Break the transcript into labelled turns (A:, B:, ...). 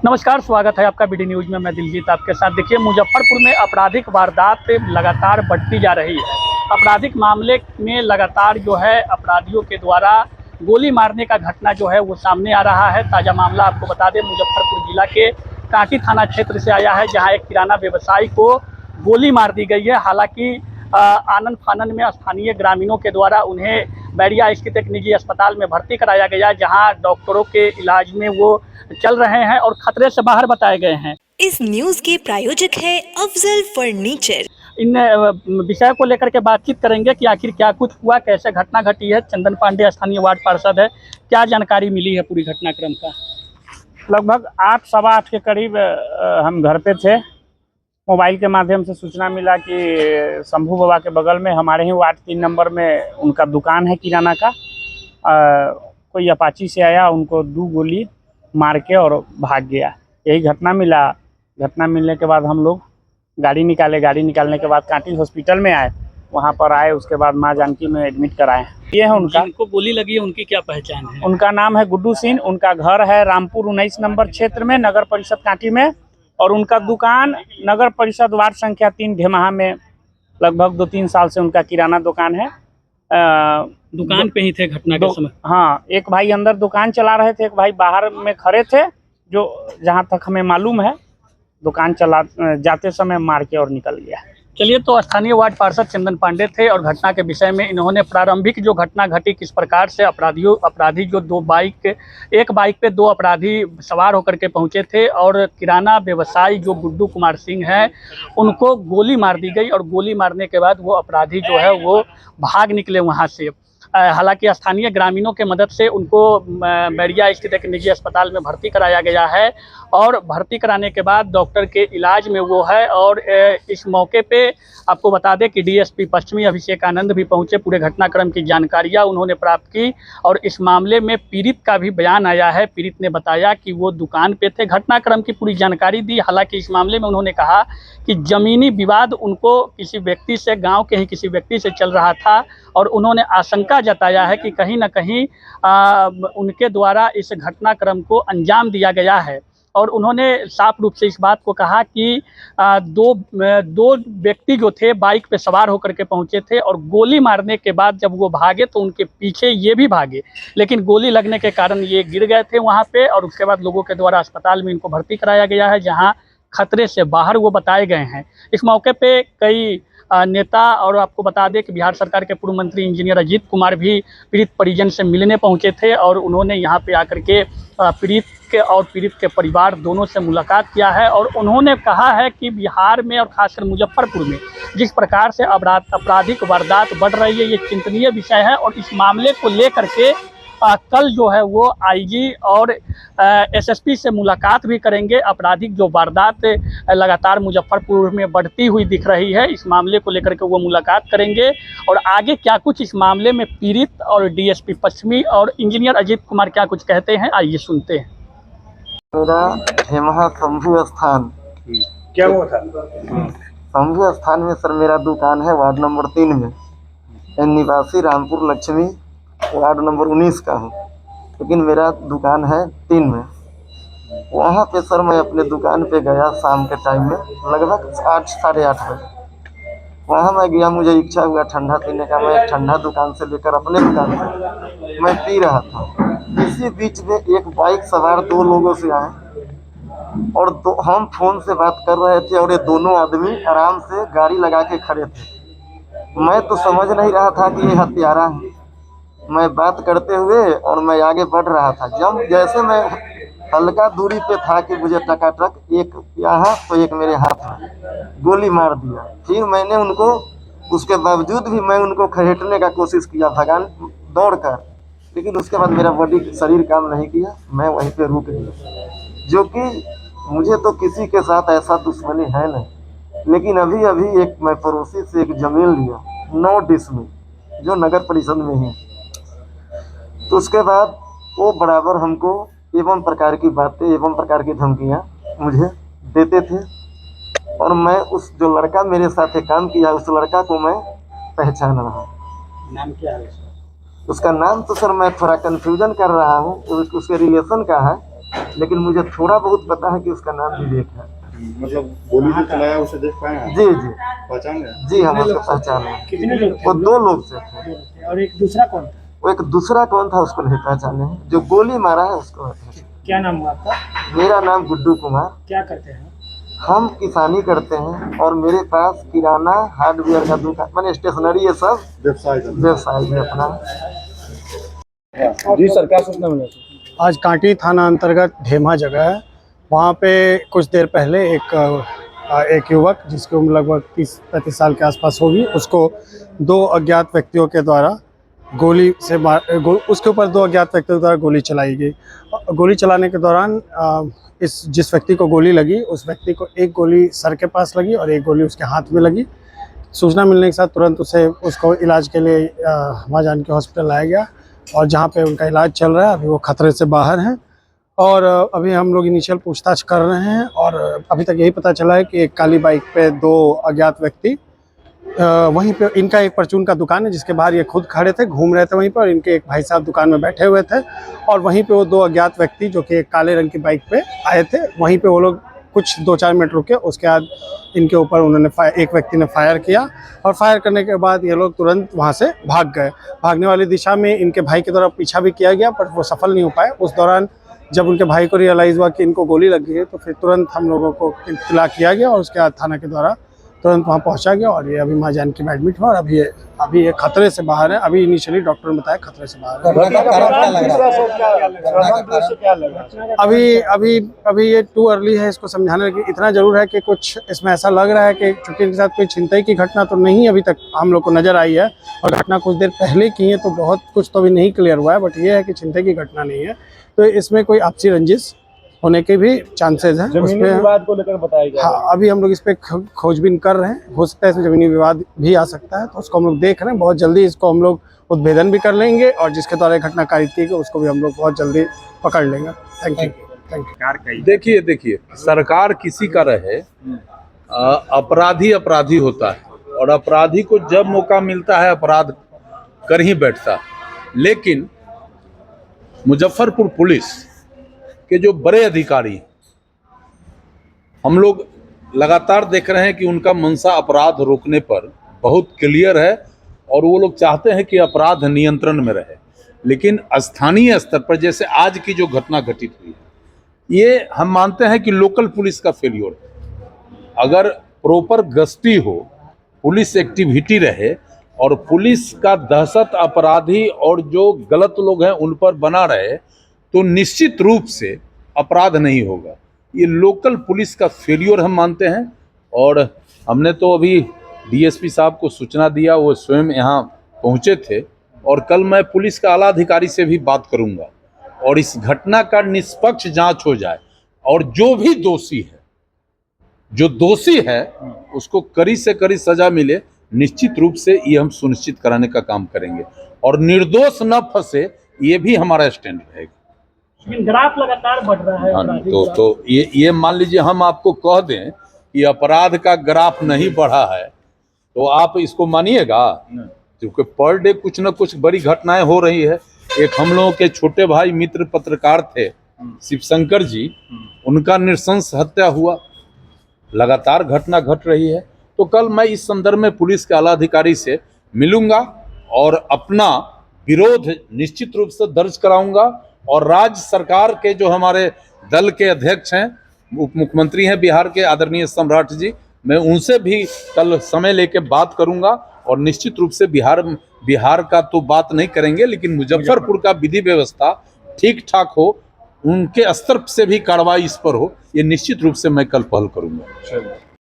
A: नमस्कार, स्वागत है आपका बीडी न्यूज़ में। मैं दिलजीत आपके साथ। देखिए, मुजफ्फरपुर में आपराधिक वारदात लगातार बढ़ती जा रही है। आपराधिक मामले में लगातार जो है अपराधियों के द्वारा गोली मारने का घटना जो है वो सामने आ रहा है। ताज़ा मामला आपको बता दें, मुजफ्फरपुर जिला के कांटी थाना क्षेत्र से आया है, जहां एक किराना व्यवसायी को गोली मार दी गई है। हालांकि आनन फानन में स्थानीय ग्रामीणों के द्वारा उन्हें बैरिया स्थित एक निजी अस्पताल में भर्ती कराया गया, जहां डॉक्टरों के इलाज में वो चल रहे हैं और खतरे से बाहर बताए गए हैं।
B: इस न्यूज के प्रायोजक है अफजल फर्नीचर।
A: इन विषय को लेकर के बातचीत करेंगे कि आखिर क्या कुछ हुआ, कैसे घटना घटी है। चंदन पांडे स्थानीय वार्ड पार्षद है, क्या जानकारी मिली है पूरी घटनाक्रम का?
C: लगभग 8 सवा 8 के करीब हम घर पे थे। मोबाइल के माध्यम से सूचना मिला कि शंभू बाबा के बगल में हमारे ही वार्ड 3 नंबर में उनका दुकान है किराना का। कोई अपाची से आया, उनको 2 गोली मार के और भाग गया। यही घटना मिला। घटना मिलने के बाद हम लोग गाड़ी निकाले। गाड़ी निकालने के बाद कांटी हॉस्पिटल में आए, वहाँ पर आए। उसके बाद माँ जानकी में एडमिट कराए। ये है उनका,
A: जिनको गोली लगी है उनकी क्या पहचान है?
C: उनका नाम है गुड्डू सिंह। उनका घर है रामपुर 19 नंबर क्षेत्र में, नगर परिषद कांटी में। और उनका दुकान नगर परिषद वार्ड संख्या 3 ढेमहा में लगभग 2-3 साल से उनका किराना दुकान है।
A: दुकान पे ही थे घटना के समय?
C: हाँ, एक भाई अंदर दुकान चला रहे थे, एक भाई बाहर में खड़े थे। जो जहाँ तक हमें मालूम है, दुकान चला जाते समय मार के और निकल गया।
A: चलिए, तो स्थानीय वार्ड पार्षद चंदन पांडे थे और घटना के विषय में इन्होंने प्रारंभिक जो घटना घटी, किस प्रकार से अपराधी जो एक बाइक पे 2 अपराधी सवार होकर के पहुंचे थे और किराना व्यवसायी जो गुड्डू कुमार सिंह हैं उनको गोली मार दी गई। और गोली मारने के बाद वो अपराधी जो है वो भाग निकले वहां से। हालांकि स्थानीय ग्रामीणों के मदद से उनको बैरिया स्थित एक निजी अस्पताल में भर्ती कराया गया है और भर्ती कराने के बाद डॉक्टर के इलाज में वो है। और इस मौके पे आपको बता दें कि डीएसपी पश्चिमी अभिषेक आनंद भी पहुंचे। पूरे घटनाक्रम की जानकारियां उन्होंने प्राप्त की और इस मामले में पीड़ित का भी बयान आया है। पीड़ित ने बताया कि वो दुकान पे थे, घटनाक्रम की पूरी जानकारी दी। हालांकि इस मामले में उन्होंने कहा कि ज़मीनी विवाद उनको किसी व्यक्ति से, गाँव के ही किसी व्यक्ति से चल रहा था और उन्होंने आशंका जताया है कि कहीं ना कहीं उनके द्वारा इस घटनाक्रम को अंजाम दिया गया है। और उन्होंने साफ रूप से इस बात को कहा कि दो व्यक्ति जो थे बाइक पे सवार होकर के पहुंचे थे और गोली मारने के बाद जब वो भागे तो उनके पीछे ये भी भागे, लेकिन गोली लगने के कारण ये गिर गए थे वहाँ पे। और उसके बाद लोगों के द्वारा अस्पताल में इनको भर्ती कराया गया है, जहाँ खतरे से बाहर वो बताए गए हैं। इस मौके पे कई नेता और आपको बता दें कि बिहार सरकार के पूर्व मंत्री इंजीनियर अजीत कुमार भी पीड़ित परिजन से मिलने पहुंचे थे और उन्होंने यहां पे आकर के पीड़ित के परिवार दोनों से मुलाकात किया है। और उन्होंने कहा है कि बिहार में और खासकर मुजफ्फरपुर में जिस प्रकार से आपराधिक वारदात बढ़ रही है, ये चिंतनीय विषय है। और इस मामले को लेकर के कल जो है वो आईजी और एसएसपी से मुलाकात भी करेंगे। आपराधिक जो वारदात लगातार मुजफ्फरपुर में बढ़ती हुई दिख रही है, इस मामले को लेकर के वो मुलाकात करेंगे। और आगे क्या कुछ इस मामले में पीड़ित और डीएसपी पश्चिमी और इंजीनियर अजीत कुमार क्या कुछ कहते हैं, आइए सुनते हैं।
D: मेरा ढेमहा शंभू स्थान
C: क्या हुआ था?
D: शंभू स्थान में सर मेरा दुकान है वार्ड नंबर 3 में। मैं निवासी रामपुर लक्ष्मी वार्ड नंबर 19 का हूँ, लेकिन मेरा दुकान है 3 में। वहाँ पे सर मैं अपने दुकान पे गया शाम के टाइम में, लगभग 8 साढ़े 8 बजे। वहाँ मैं गया, मुझे इच्छा हुआ ठंडा पीने का। मैं एक ठंडा दुकान से लेकर अपने दुकान से मैं पी रहा था। इसी बीच में एक बाइक सवार 2 लोगों से आए और हम फोन से बात कर रहे थे और ये दोनों आदमी आराम से गाड़ी लगा के खड़े थे। मैं तो समझ नहीं रहा था कि ये हत्यारा है। मैं बात करते हुए और मैं आगे बढ़ रहा था। जब जैसे मैं हल्का दूरी पे था कि मुझे टकाटक एक यहाँ तो एक मेरे हाथ में गोली मार दिया। फिर मैंने उनको, उसके बावजूद भी मैं उनको खहेटने का कोशिश किया भगान दौड़ कर, लेकिन उसके बाद मेरा बॉडी शरीर काम नहीं किया। मैं वहीं पे रुक गया, जो कि मुझे तो किसी के साथ ऐसा दुश्मनी है नहीं। लेकिन अभी अभी एक मैं पड़ोसी से एक ज़मीन लिया 9 डिसमिल, जो नगर परिषद में ही। तो उसके बाद वो बराबर हमको एवं प्रकार की बातें, एवं प्रकार की धमकियाँ मुझे देते थे। और मैं उस जो लड़का मेरे साथ काम किया, उस लड़का को मैं पहचान रहा।
A: नाम क्या है
D: उसका नाम तो सर मैं थोड़ा कन्फ्यूजन कर रहा हूँ, उसके रिलेशन का है। लेकिन मुझे थोड़ा बहुत पता है कि उसका नाम विवेक है।
E: मतलब गोली जो चलाया उसे देख पाए हैं?
D: जी जी
E: पहचान गए?
D: जी, हम उसको पहचान रहे।
F: कितने लोग
D: वो 2 लोग से थे।
F: और एक दूसरा कौन था?
D: वो एक दूसरा कौन था उसको नहीं पहचाने हैं, जो गोली मारा है उसको पहचाने।
F: क्या नाम हुआ आपका?
D: मेरा नाम गुड्डू कुमार।
F: क्या करते हैं?
D: हम किसानी करते हैं और मेरे पास किराना हार्डवेयर का दुकान, मैंने स्टेशनरी, ये सब व्यवसाय है अपना।
E: जी सर, क्या सूचना मिला?
G: आज कांटी थाना अंतर्गत ढेमा जगह है, वहाँ पे कुछ देर पहले एक युवक जिसकी उम्र लगभग 30-35 साल के आसपास होगी, उसको 2 अज्ञात व्यक्तियों के द्वारा गोली से उसके ऊपर 2 अज्ञात व्यक्तियों द्वारा गोली चलाई गई। गोली चलाने के दौरान जिस व्यक्ति को गोली लगी उस व्यक्ति को एक गोली सर के पास लगी और एक गोली उसके हाथ में लगी। सूचना मिलने के साथ तुरंत उसको इलाज के लिए माँ जानकी हॉस्पिटल लाया गया और जहाँ पे उनका इलाज चल रहा है। अभी वो खतरे से बाहर हैं और अभी हम लोग इनिशियल पूछताछ कर रहे हैं और अभी तक यही पता चला है कि एक काली बाइक पे 2 अज्ञात व्यक्ति वहीं पे, इनका एक परचून का दुकान है जिसके बाहर ये खुद खड़े थे, घूम रहे थे वहीं पर, और इनके एक भाई साहब दुकान में बैठे हुए थे और वहीं पे वो 2 अज्ञात व्यक्ति जो कि एक काले रंग की बाइक पे आए थे, वहीं पे वो लोग कुछ 2-4 मिनट रुके। उसके बाद इनके ऊपर उन्होंने एक व्यक्ति ने फायर किया और फायर करने के बाद ये लोग तुरंत वहाँ से भाग गए। भागने वाली दिशा में इनके भाई के द्वारा पीछा भी किया गया पर वो सफल नहीं हो पाए। उस दौरान जब उनके भाई को रियलाइज़ हुआ कि इनको गोली लग गई है तो फिर तुरंत हम लोगों को इत्तला किया गया और उसके बाद थाना के द्वारा तुरंत वहाँ पहुँचा गया और ये अभी माँ जानकी में एडमिट हुआ और अभी ये खतरे से बाहर है। अभी इनिशियली डॉक्टर ने बताया खतरे से बाहर है। अभी ये टू अर्ली है इसको समझाने लगी। इतना जरूर है कि कुछ इसमें ऐसा लग रहा है कि चूंकि इनके साथ कोई छिनतई की घटना तो नहीं अभी तक हम लोग को नजर आई है और घटना कुछ देर पहले की है तो बहुत कुछ तो अभी नहीं क्लियर हुआ है, बट ये है कि छिनतई की घटना नहीं है। तो इसमें कोई आपसी रंजिश होने के भी चांसेस हैं।
E: जमीनी विवाद को लेकर बताया गया।
G: हाँ, अभी हम लोग इस पे खोजबीन कर रहे हैं। हो सकता है इसमें जमीनी विवाद भी आ सकता है, तो उसको हम लोग देख रहे हैं। बहुत जल्दी इसको हम लोग उद्भेदन भी कर लेंगे और जिसके द्वारा घटना कारित की गई उसको भी हम लोग बहुत जल्दी पकड़ लेंगे। Thank you.
H: देखिए, सरकार किसी का रहे, अपराधी होता है और अपराधी को जब मौका मिलता है अपराध कर ही बैठता है। लेकिन मुजफ्फरपुर पुलिस के जो बड़े अधिकारी, हम लोग लगातार देख रहे हैं कि उनका मंशा अपराध रोकने पर बहुत क्लियर है और वो लोग चाहते हैं कि अपराध नियंत्रण में रहे। लेकिन स्थानीय स्तर पर जैसे आज की जो घटना घटित हुई है, ये हम मानते हैं कि लोकल पुलिस का फेल्योर है। अगर प्रॉपर गश्ती हो, पुलिस एक्टिविटी रहे और पुलिस का दहशत अपराधी और जो गलत लोग हैं उन पर बना रहे तो निश्चित रूप से अपराध नहीं होगा। ये लोकल पुलिस का फेल्योर हम मानते हैं और हमने तो अभी डीएसपी साहब को सूचना दिया, वो स्वयं यहाँ पहुँचे थे और कल मैं पुलिस का आला अधिकारी से भी बात करूँगा और इस घटना का निष्पक्ष जांच हो जाए और जो भी दोषी है उसको कड़ी से कड़ी सजा मिले। निश्चित रूप से ये हम सुनिश्चित कराने का काम करेंगे और निर्दोष न फंसे, ये भी हमारा स्टैंड रहेगा।
F: लेकिन ग्राफ लगातार बढ़ रहा है।
H: हाँ, तो ये मान लीजिए हम आपको कह दें कि अपराध का ग्राफ नहीं बढ़ा है तो आप इसको मानिएगा? क्योंकि पर डे कुछ न कुछ बड़ी घटनाएं हो रही है। एक हम लोगों के छोटे भाई मित्र पत्रकार थे शिवशंकर जी, उनका नृशंस हत्या हुआ। लगातार घटना घट रही है। तो कल मैं इस संदर्भ में पुलिस के आला अधिकारी से मिलूंगा और अपना विरोध निश्चित रूप से दर्ज कराऊंगा और राज्य सरकार के जो हमारे दल के अध्यक्ष हैं, उप मुख्यमंत्री हैं बिहार के आदरणीय सम्राट जी, मैं उनसे भी कल समय लेके बात करूंगा और निश्चित रूप से बिहार का तो बात नहीं करेंगे लेकिन मुजफ्फरपुर का विधि व्यवस्था ठीक ठाक हो, उनके स्तर से भी कार्रवाई इस पर हो, ये निश्चित रूप से मैं कल पहल करूंगा।